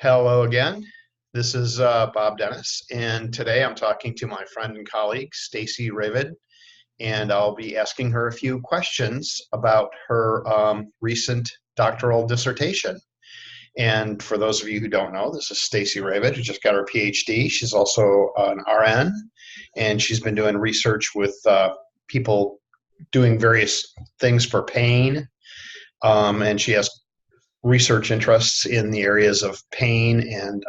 Hello again. This is Bob Dennis, and today I'm talking to my friend and colleague, Stacey Ravid, and I'll be asking her a few questions about her recent doctoral dissertation. And for those of you who don't know, this is Stacey Ravid, who just got her PhD. She's also an RN, and she's been doing research with people doing various things for pain, and she has research interests in the areas of pain and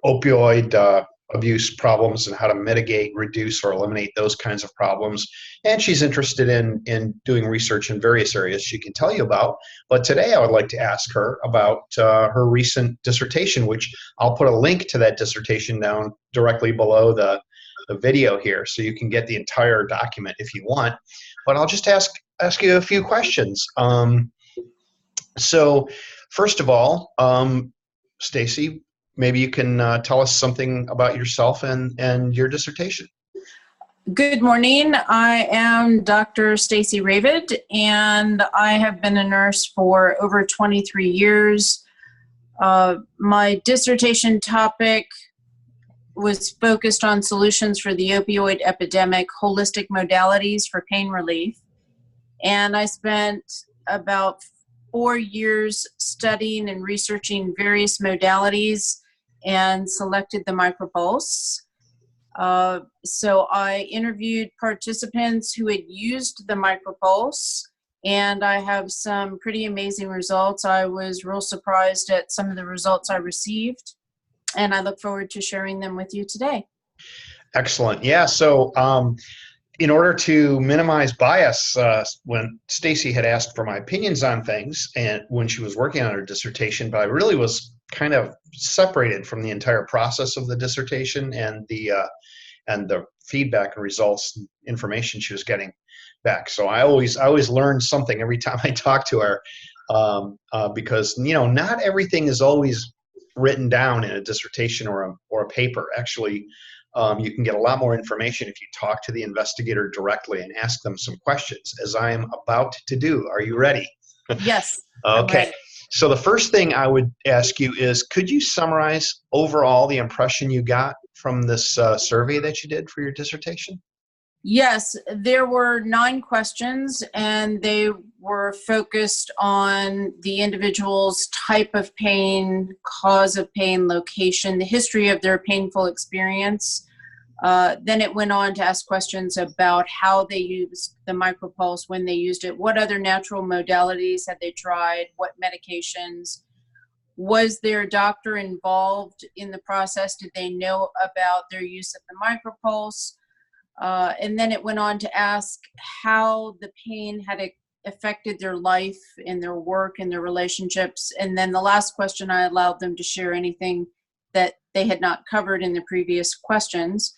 opioid abuse problems and how to mitigate, reduce, or eliminate those kinds of problems. And she's interested in doing research in various areas she can tell you about. But today I would like to ask her about her recent dissertation, which I'll put a link to that dissertation down directly below the video here, so you can get the entire document if you want. But I'll just ask you a few questions. So first of all, Stacey, maybe you can tell us something about yourself and your dissertation. Good morning. I am Dr. Stacey Ravid, and I have been a nurse for over 23 years. My dissertation topic was focused on solutions for the opioid epidemic, holistic modalities for pain relief. And I spent about 4 years studying and researching various modalities and selected the micropulse. So I interviewed participants who had used the micropulse, and I have some pretty amazing results. I was real surprised at some of the results I received, and I look forward to sharing them with you today. Excellent. Yeah. So in order to minimize bias, when Stacey had asked for my opinions on things and when she was working on her dissertation, but I really was kind of separated from the entire process of the dissertation and the feedback and results and information she was getting back. So I always learned something every time I talked to her, because not everything is always written down in a dissertation or a paper. Actually, you can get a lot more information if you talk to the investigator directly and ask them some questions, as I am about to do. Are you ready? Yes. Okay. So the first thing I would ask you is, could you summarize overall the impression you got from this survey that you did for your dissertation? Yes, there were 9 questions, and they were focused on the individual's type of pain, cause of pain, location, the history of their painful experience. Then it went on to ask questions about how they used the micropulse, when they used it, what other natural modalities had they tried, what medications. Was their doctor involved in the process? Did they know about their use of the micropulse? And then it went on to ask how the pain had affected their life and their work and their relationships. And then the last question, I allowed them to share anything that they had not covered in the previous questions.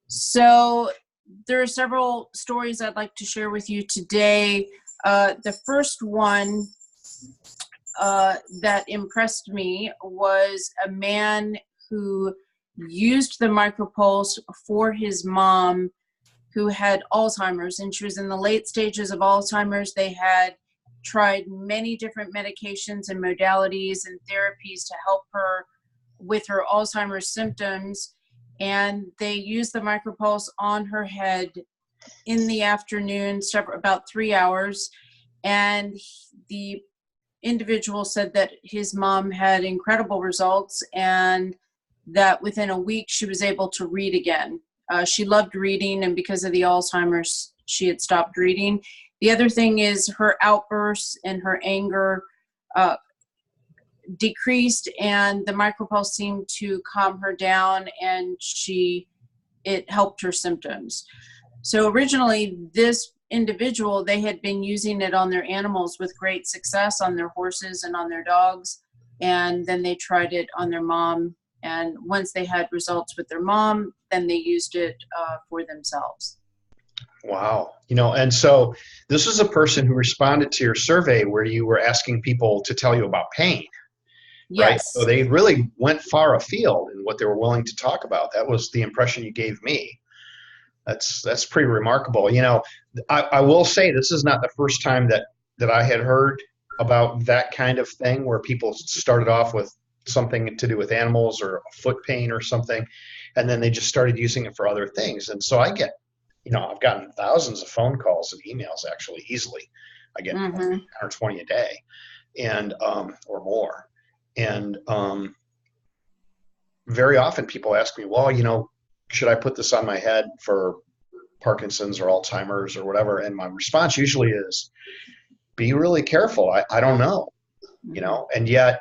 So there are several stories I'd like to share with you today. The first one that impressed me was a man who used the micropulse for his mom, who had Alzheimer's, and she was in the late stages of Alzheimer's. They had tried many different medications and modalities and therapies to help her with her Alzheimer's symptoms, and they used the micropulse on her head in the afternoon, about 3 hours, and the individual said that his mom had incredible results, and that within a week she was able to read again. She loved reading, and because of the Alzheimer's, she had stopped reading. The other thing is her outbursts and her anger decreased, and the micropulse seemed to calm her down, and it helped her symptoms. So originally, this individual, they had been using it on their animals with great success, on their horses and on their dogs, and then they tried it on their mom. And once they had results with their mom, then they used it for themselves. Wow. And so this is a person who responded to your survey where you were asking people to tell you about pain, right? Yes. So they really went far afield in what they were willing to talk about. That was the impression you gave me. That's pretty remarkable. I will say this is not the first time that I had heard about that kind of thing where people started off with something to do with animals or foot pain or something, and then they just started using it for other things. And so I get, I've gotten thousands of phone calls and emails actually easily. I get 10 or 20 a day, and or more. And very often people ask me, well, should I put this on my head for Parkinson's or Alzheimer's or whatever? And my response usually is, be really careful. I don't know, and yet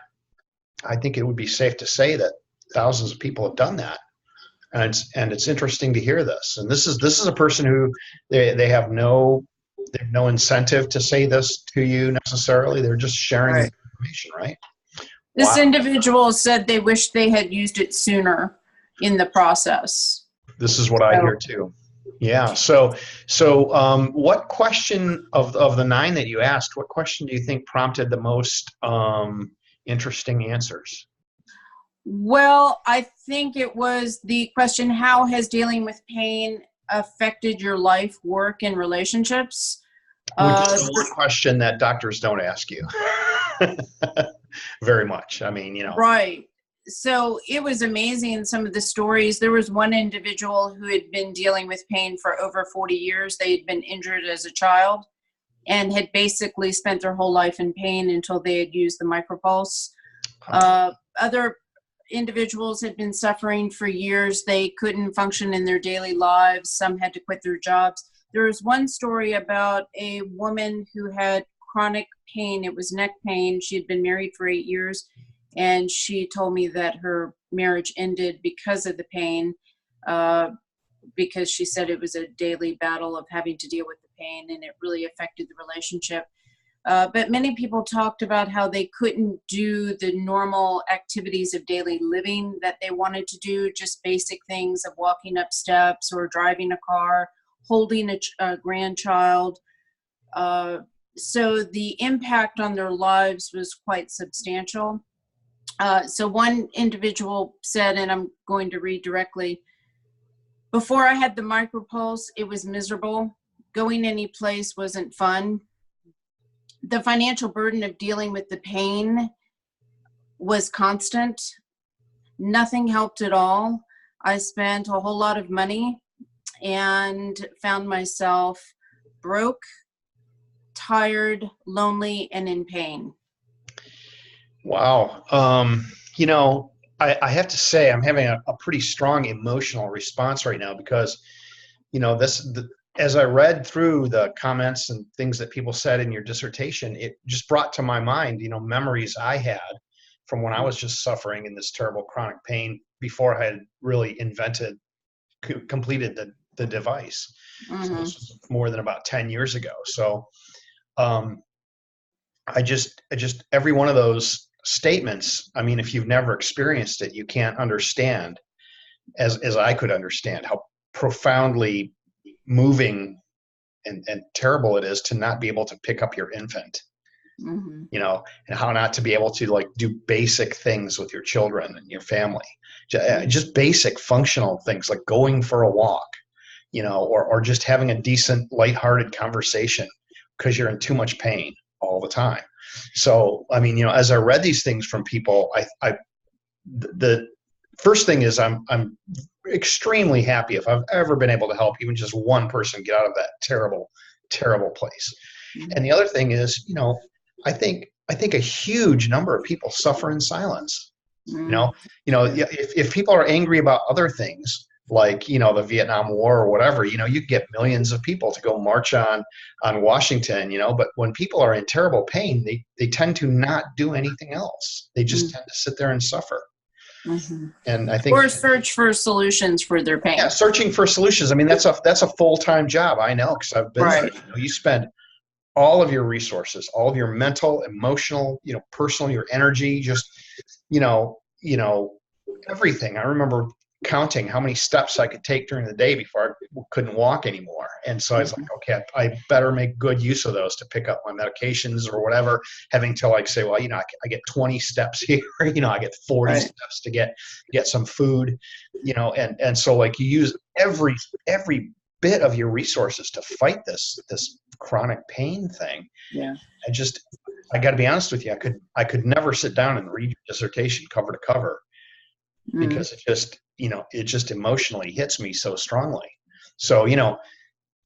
I think it would be safe to say that thousands of people have done that. And it's interesting to hear this. And this is a person who they have no incentive to say this to you necessarily. They're just sharing information, right? This individual said they wish they had used it sooner in the process. This is what I hear too. Yeah. So what question of the 9 that you asked, what question do you think prompted the most interesting answers? Well, I think it was the question, how has dealing with pain affected your life, work, and relationships? Which is one question that doctors don't ask you very much. I mean, Right. So it was amazing, some of the stories. There was one individual who had been dealing with pain for over 40 years. They had been injured as a child and had basically spent their whole life in pain until they had used the micropulse. Other individuals had been suffering for years. They couldn't function in their daily lives. Some had to quit their jobs. There was one story about a woman who had chronic pain. It was neck pain. She had been married for 8 years. And she told me that her marriage ended because of the pain, because she said it was a daily battle of having to deal with the pain, and it really affected the relationship. But many people talked about how they couldn't do the normal activities of daily living that they wanted to do, just basic things of walking up steps or driving a car, holding a grandchild. So the impact on their lives was quite substantial. So one individual said, and I'm going to read directly, before I had the micropulse, it was miserable. Going any place wasn't fun. The financial burden of dealing with the pain was constant. Nothing helped at all. I spent a whole lot of money and found myself broke, tired, lonely, and in pain. Wow. I have to say I'm having a pretty strong emotional response right now because, as I read through the comments and things that people said in your dissertation, it just brought to my mind, memories I had from when I was just suffering in this terrible chronic pain before I had really completed the device. So this was more than about 10 years ago. So I just every one of those statements, I mean, if you've never experienced it, you can't understand, as I could understand, how profoundly moving and terrible it is to not be able to pick up your infant, and how not to be able to do basic things with your children and your family, just basic functional things like going for a walk, or just having a decent, lighthearted conversation because you're in too much pain all the time. So, I mean, as I read these things from people, the first thing is I'm extremely happy if I've ever been able to help even just one person get out of that terrible, terrible place. And the other thing is, I think a huge number of people suffer in silence. If people are angry about other things, like, the Vietnam War or whatever, you get millions of people to go march on Washington, but when people are in terrible pain, they tend to not do anything else. They just tend to sit there and suffer. And I think, or search for solutions for their pain. Yeah, searching for solutions. I mean, that's a full-time job. I know, because I've been there. You spend all of your resources, all of your mental, emotional, personal, your energy, just, everything. I remember counting how many steps I could take during the day before I couldn't walk anymore. And so I was like, okay, I better make good use of those to pick up my medications or whatever, having to say, well, I get 20 steps here, I get 40 steps to get some food, and so you use every bit of your resources to fight this chronic pain thing. Yeah. And just, I got to be honest with you, I could never sit down and read your dissertation cover to cover because it just, it just emotionally hits me so strongly. So,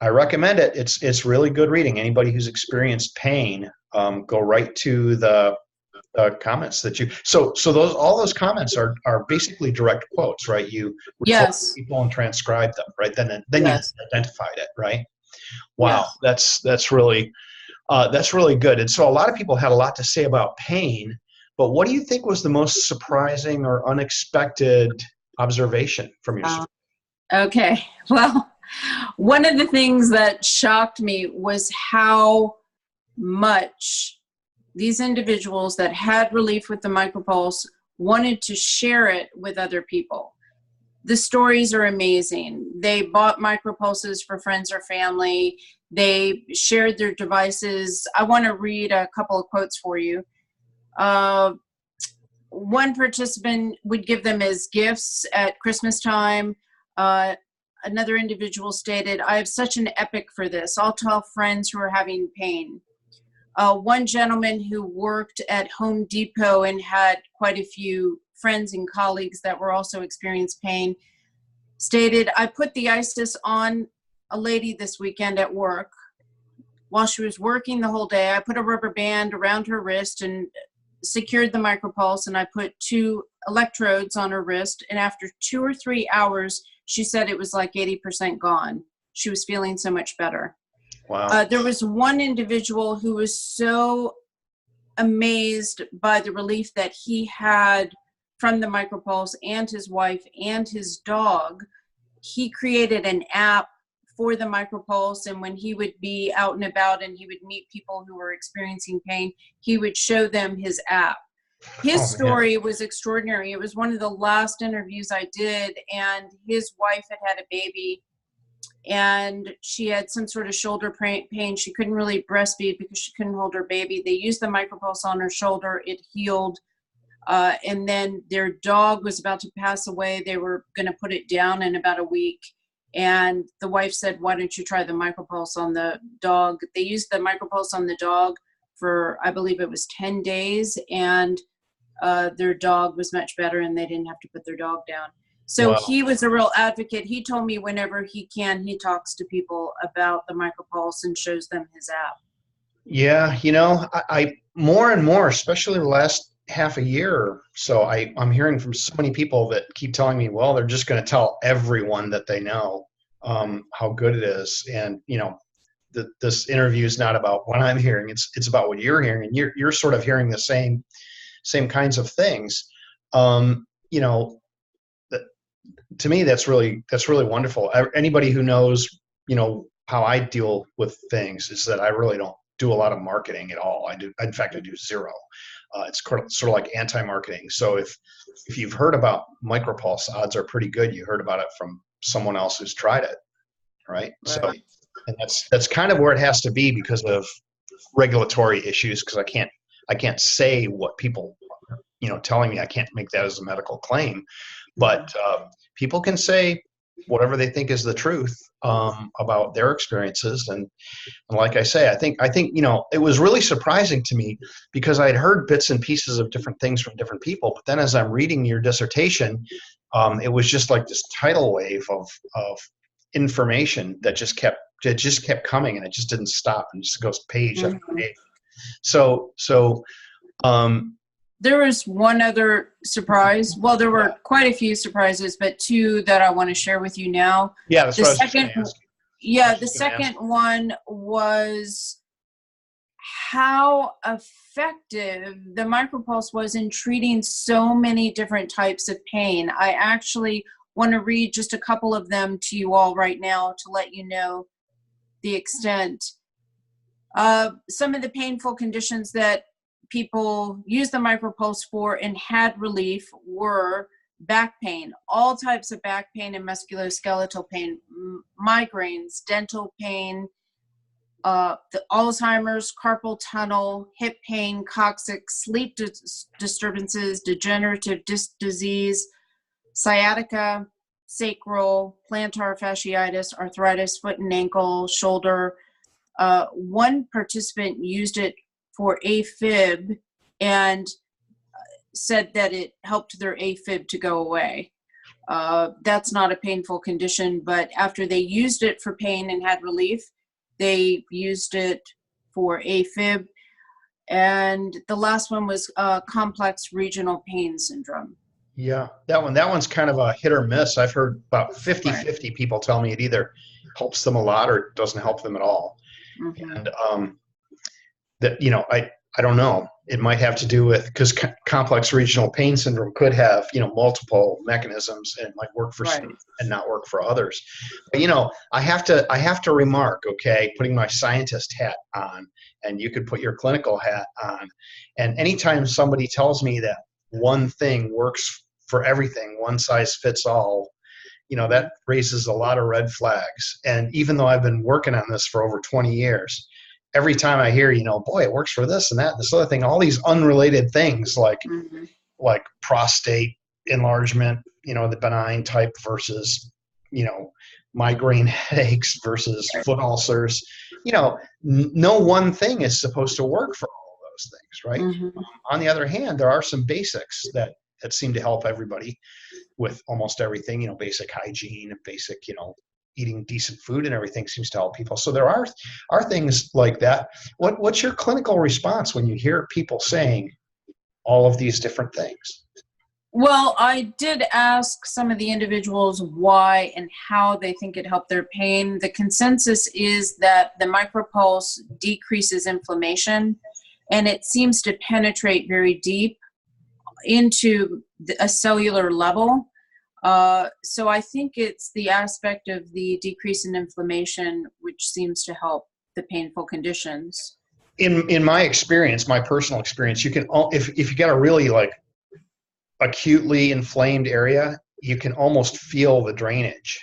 I recommend it. It's really good reading. Anybody who's experienced pain, go right to the comments that those all those comments are basically direct quotes, right? You record Yes. people and transcribe them, right? Then Yes. you identified it, right? Wow, Yes. that's really good. And so a lot of people had a lot to say about pain, but what do you think was the most surprising or unexpected observation from your story? Okay. Well, one of the things that shocked me was how much these individuals that had relief with the micropulse wanted to share it with other people. The stories are amazing. They bought micropulses for friends or family. They shared their devices. I want to read a couple of quotes for you. One participant would give them as gifts at Christmas time. Another individual stated, "I have such an epic for this. I'll tell friends who are having pain." One gentleman who worked at Home Depot and had quite a few friends and colleagues that were also experiencing pain stated, "I put the ICES on a lady this weekend at work. While she was working the whole day, I put a rubber band around her wrist and secured the micropulse, and I put 2 electrodes on her wrist, and after 2 or 3 hours, she said it was like 80% gone. She was feeling so much better." Wow. There was one individual who was so amazed by the relief that he had from the micropulse, and his wife and his dog. He created an app for the micropulse, and when he would be out and about and he would meet people who were experiencing pain, he would show them his app. His story was extraordinary. It was one of the last interviews I did, and his wife had a baby, and she had some sort of shoulder pain. She couldn't really breastfeed because she couldn't hold her baby. They used the micropulse on her shoulder. It healed. And then their dog was about to pass away. They were going to put it down in about a week. And the wife said, "Why don't you try the micropulse on the dog?" They used the micropulse on the dog for, I believe it was 10 days. And their dog was much better, and they didn't have to put their dog down. So he was a real advocate. He told me whenever he can, he talks to people about the micropulse and shows them his app. Yeah, I more and more, especially the last half a year or so, I'm hearing from so many people that keep telling me, well, they're just going to tell everyone that they know how good it is. And, this interview is not about what I'm hearing. It's about what you're hearing, and you're sort of hearing the same kinds of things. To me, that's really wonderful. Anybody who knows, how I deal with things is that I really don't do a lot of marketing at all. In fact, I do zero. It's sort of like anti-marketing. So if you've heard about micropulse, odds are pretty good you heard about it from someone else who's tried it, right? So, and that's kind of where it has to be because of regulatory issues. Because I can't say what people, telling me. I can't make that as a medical claim, but people can say whatever they think is the truth about their experiences. And like I say, I think it was really surprising to me because I'd heard bits and pieces of different things from different people. But then as I'm reading your dissertation, it was just like this tidal wave of information that just kept coming, and it just didn't stop, and just goes page after page. So there was one other surprise. Well, there were quite a few surprises, but 2 that I want to share with you now. Yeah, that's what I was just going to ask. Yeah, the second one was how effective the micropulse was in treating so many different types of pain. I actually want to read just a couple of them to you all right now to let you know the extent. Some of the painful conditions that people used the micropulse for and had relief were back pain, all types of back pain and musculoskeletal pain, migraines, dental pain, the Alzheimer's, carpal tunnel, hip pain, coccyx, sleep disturbances, degenerative disc disease, sciatica, sacral, plantar fasciitis, arthritis, foot and ankle, shoulder. One participant used it for AFib and said that it helped their AFib to go away. That's not a painful condition, but after they used it for pain and had relief, they used it for AFib. And the last one was complex regional pain syndrome. Yeah, that one's kind of a hit or miss. I've heard about 50-50 people tell me it either helps them a lot or doesn't help them at all. Mm-hmm. And that, you know, I don't know. It might have to do with, because complex regional pain syndrome could have, you know, multiple mechanisms and might work for some and not work for others. But, you know, I have to remark, okay, putting my scientist hat on, and you could put your clinical hat on. And anytime somebody tells me that one thing works for everything, one size fits all, you know, that raises a lot of red flags. And even though I've been working on this for over 20 years, every time I hear, you know, boy, it works for this and that, and this other thing, all these unrelated things like prostate enlargement, you know, the benign type versus, you know, migraine headaches versus foot ulcers, you know, no one thing is supposed to work for all of those things, right? On the other hand, there are some basics that seem to help everybody with almost everything, you know, basic hygiene, basic, you know, eating decent food and everything seems to help people. So there are things like that. What's your clinical response when you hear people saying all of these different things? Well, I did ask some of the individuals why and how they think it helped their pain. The consensus is that the micropulse decreases inflammation, and it seems to penetrate very deep into a cellular level. So I think it's the aspect of the decrease in inflammation which seems to help the painful conditions. In my experience, my personal experience, you can, if you got a really like acutely inflamed area, you can almost feel the drainage.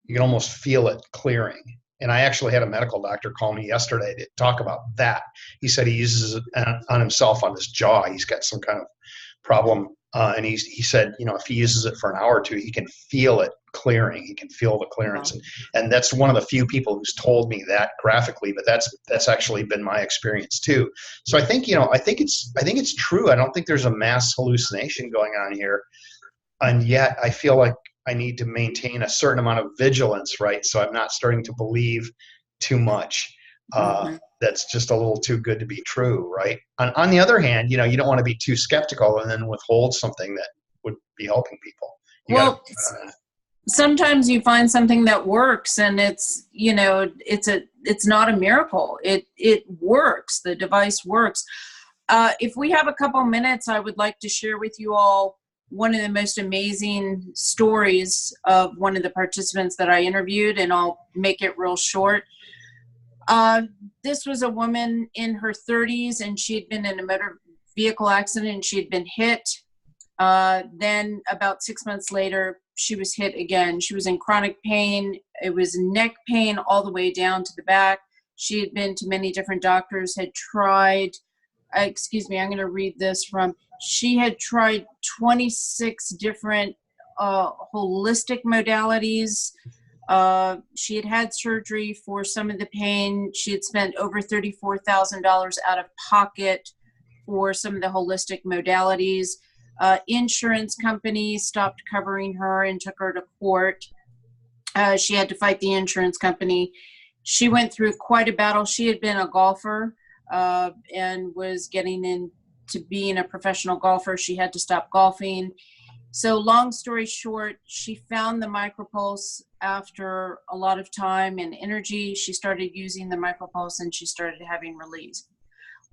You can almost feel it clearing. And I actually had a medical doctor call me yesterday to talk about that. He said he uses it on himself on his jaw. He's got some kind of problem. And he said, you know, if he uses it for an hour or two, he can feel it clearing. He can feel the clearance. And that's one of the few people who's told me that graphically, but that's actually been my experience too. So I think, you know, I think it's true. I don't think there's a mass hallucination going on here. And yet I feel like I need to maintain a certain amount of vigilance, right? So I'm not starting to believe too much. That's just a little too good to be true, right? On the other hand, you know, you don't want to be too skeptical and then withhold something that would be helping people. Sometimes you find something that works, and it's, you know, it's not a miracle. It works. The device works. If we have a couple minutes, I would like to share with you all one of the most amazing stories of one of the participants that I interviewed, and I'll make it real short. This was a woman in her 30s, and she had been in a motor vehicle accident, and she had been hit. Then about 6 months later, she was hit again. She was in chronic pain. It was neck pain all the way down to the back. She had been to many different doctors, had tried, I'm going to read this from, she had tried 26 different holistic modalities. She had had surgery for some of the pain. She had spent over $34,000 out of pocket for some of the holistic modalities. Insurance company stopped covering her and took her to court. She had to fight the insurance company. She went through quite a battle. She had been a golfer and was getting into being a professional golfer. She had to stop golfing. So long story short, she found the micropulse after a lot of time and energy. She started using the micropulse and she started having relief.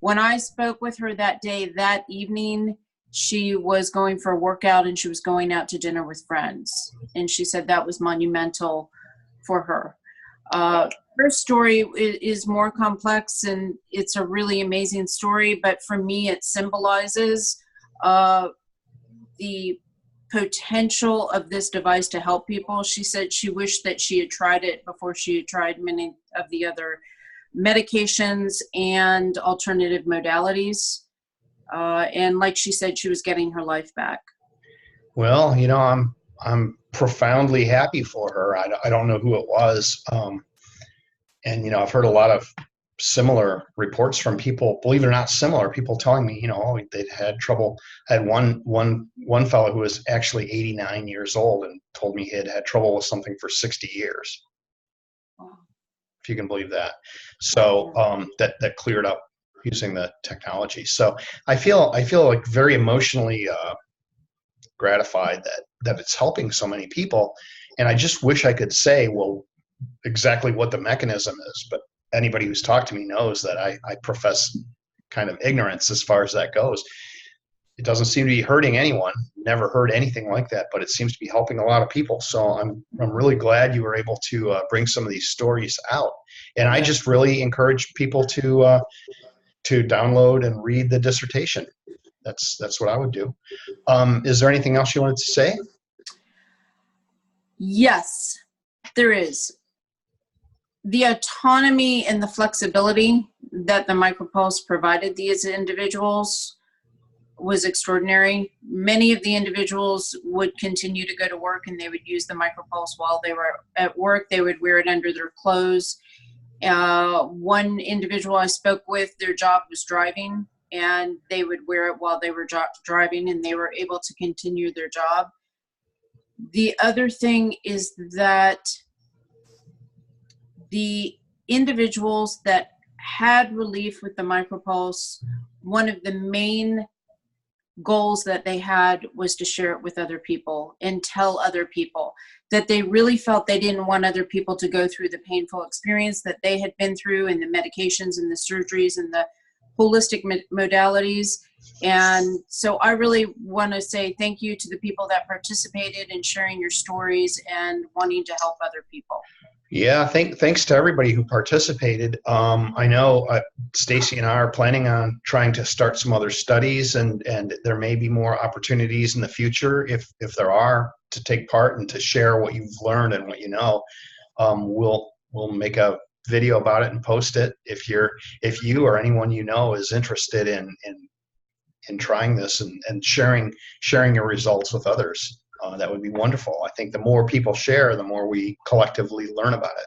When I spoke with her that day, that evening, she was going for a workout and she was going out to dinner with friends. And she said that was monumental for her. Her story is more complex and it's a really amazing story, but for me, it symbolizes the potential of this device to help people. She said she wished that she had tried it before she had tried many of the other medications and alternative modalities. And like she said, she was getting her life back. Well, you know, I'm profoundly happy for her. I don't know who it was. And, you know, I've heard a lot of similar reports from people, believe it or not, similar people telling me, oh, they'd had trouble. I had one fellow who was actually 89 years old and told me he had had trouble with something for 60 years. If you can believe that. So that cleared up using the technology. So I feel like very emotionally gratified that it's helping so many people. And I just wish I could say, well, exactly what the mechanism is, but anybody who's talked to me knows that I profess kind of ignorance as far as that goes. It doesn't seem to be hurting anyone. Never heard anything like that, but it seems to be helping a lot of people. So I'm really glad you were able to bring some of these stories out. And I just really encourage people to download and read the dissertation. That's what I would do. Is there anything else you wanted to say? Yes, there is. The autonomy and the flexibility that the micropulse provided these individuals was extraordinary. Many of the individuals would continue to go to work and they would use the micropulse while they were at work. They would wear it under their clothes. One individual I spoke with, their job was driving, and they would wear it while they were driving, and they were able to continue their job. The other thing is that the individuals that had relief with the micropulse, one of the main goals that they had was to share it with other people and tell other people that they really felt they didn't want other people to go through the painful experience that they had been through, and the medications and the surgeries and the holistic modalities. And so I really want to say thank you to the people that participated in sharing your stories and wanting to help other people. Yeah, thanks to everybody who participated. I know Stacy and I are planning on trying to start some other studies, and there may be more opportunities in the future if there are, to take part and to share what you've learned and what you know. We'll make a video about it and post it if you or anyone you know is interested in trying this and sharing your results with others. That would be wonderful. I think the more people share, the more we collectively learn about it.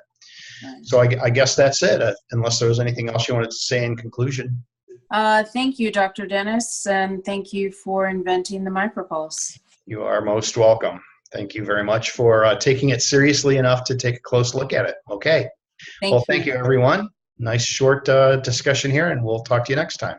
Nice. So I guess that's it, unless there was anything else you wanted to say in conclusion. Thank you, Dr. Dennis, and thank you for inventing the micropulse. You are most welcome. Thank you very much for taking it seriously enough to take a close look at it. Okay. Thank you, everyone. Nice short discussion here, and we'll talk to you next time.